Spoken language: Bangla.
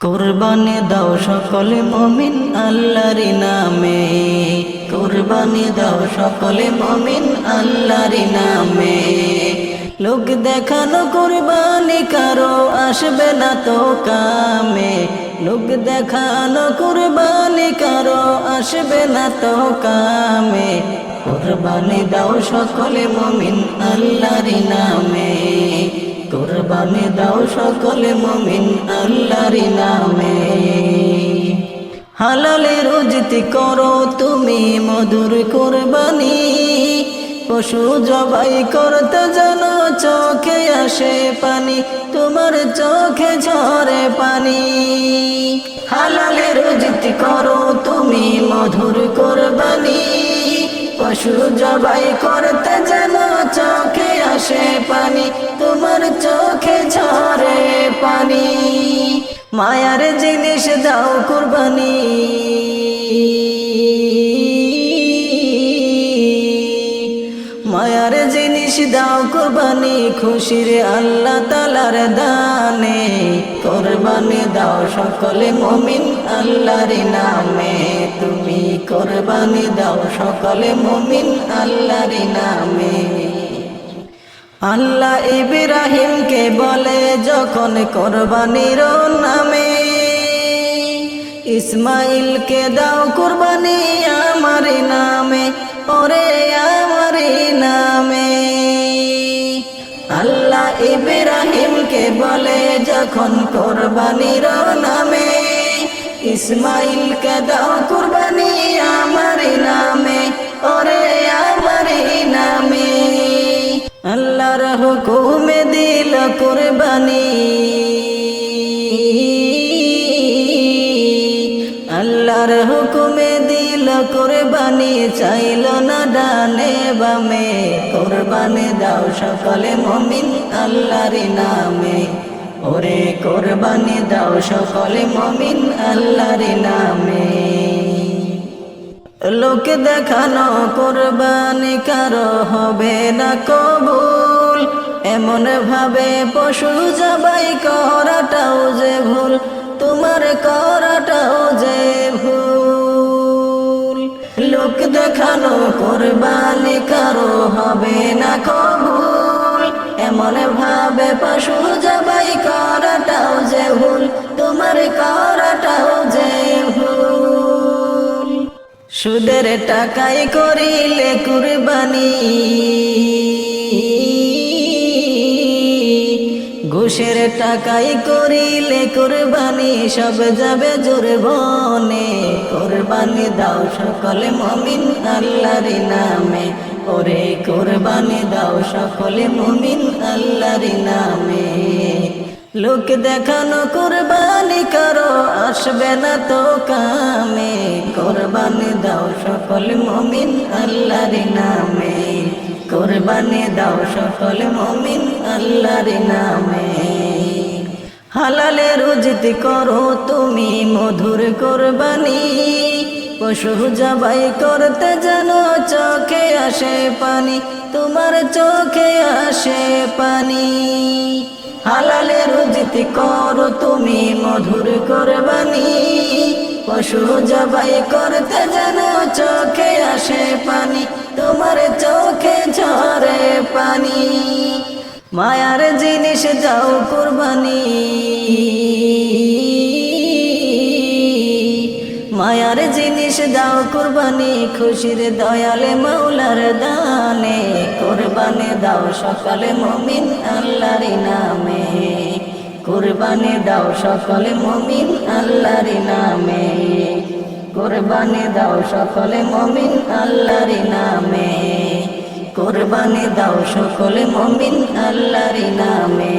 কুরবানি দাও সকলে মুমিন আল্লাহর নামে, কুরবানি দাও সকলে মুমিন আল্লাহর নামে। লোক দেখানো কুরবানি কারো আসবে না তো কামে, লোক দেখানো কুরবানি কারো আসবে না তো কামে। কুরবানি দাও সকলে মুমিন আল্লাহর নামে, কুরবানি দাও সকলে মুমিন আল্লাহর নামে। হালালে রুজিতি করো তুমি মধুর কুরবানি, পশু জবাই করতে জানো চোখে আসে পানি, তোমার চোখে ঝরে পানি। হালালে রুজিতি করো তুমি মধুর কুরবানি, পশু জবাই করতে জানো চোখে আসে পানি, তোমার চোখে ঝরে পানি। মায়ার জিনিস দাও কুরবানি, মায়ার জিনিস দাও কুরবানি, খুশির আল্লাহ তাআলার দানে। কুরবানি দাও সকলে মুমিন আল্লাহর নামে, তুমি কুরবানি দাও সকলে মুমিন আল্লাহর নামে। আল্লাহ ইব্রাহিমকে বলে যখন কুরবানির নামে, ইসমাইলকে দাও কুরবানি আমার নামে, ওরে আমার নামে। আল্লাহ ইব্রাহিমকে বলে যখন কুরবানির নামে, ইসমাইলকে দাও কুরবানি আমার নামে, ওরে আমার নামে। আল্লাহর হুকুমে দিল কুরবানি, আল্লাহর হুকুমে দিল কুরবানি, চাইল না ডানে বামে। কুরবানি দাও সকলে মুমিন আল্লাহর নামে, ওরে কুরবানি দাও সকলে মুমিন আল্লাহর নামে। লোক দেখানো কুরবানি কারো হবে না কবুল, এমন ভাবে পশু জবাই করাটাও যে ভুল, তোমার করাটাও যে ভুল। লোক দেখানো কুরবানি কারো হবে না কবুল, এমন ভাবে পশু জবাই করাটাও যে ভুল, তোমার করাটাও যে ভুল। সুদের টাকায় করিলে কুরবানি, ঘুষের টাকায় করিলে কুরবানি, সব যাবে জুরবনে। কুরবানি দাও সকলে মুমিন আল্লাহর নামে, ওরে কুরবানি দাও সকলে মুমিন আল্লাহর নামে। লোক দেখানো কুরবানি কারো আসবে না তো কামে, কুরবানি দাও সকলে মুমিন আল্লাহর নামে, কুরবানি দাও সকলে মুমিন আল্লাহর নামে। হালালে রুজিতি করো তুমি মধুর কুরবানি, পশু জবাই করতে জানো চোখে আসে পানি, তোমার চোখে আসে পানি। হালালে রুজিতি করো তুমি মধুর কুরবানি, পশু জবাই করতে জানো চোখে আসে পানি, তোমার চোখে ঝরে পানি। মায়ার জিনিস দাও কুরবানি, মায়ার জিনিস দাও কুরবানি, খুশির দয়ালে মাওলার দানে। কুরবানি দাও সকলে মুমিন আল্লাহর নামে, কুরবানি দাও সকলে মুমিন আল্লাহর নামে, কুরবানি দাও সকলে মুমিন আল্লাহর নামে, কুরবানি দাও সকলে মুমিন আল্লাহর নামে।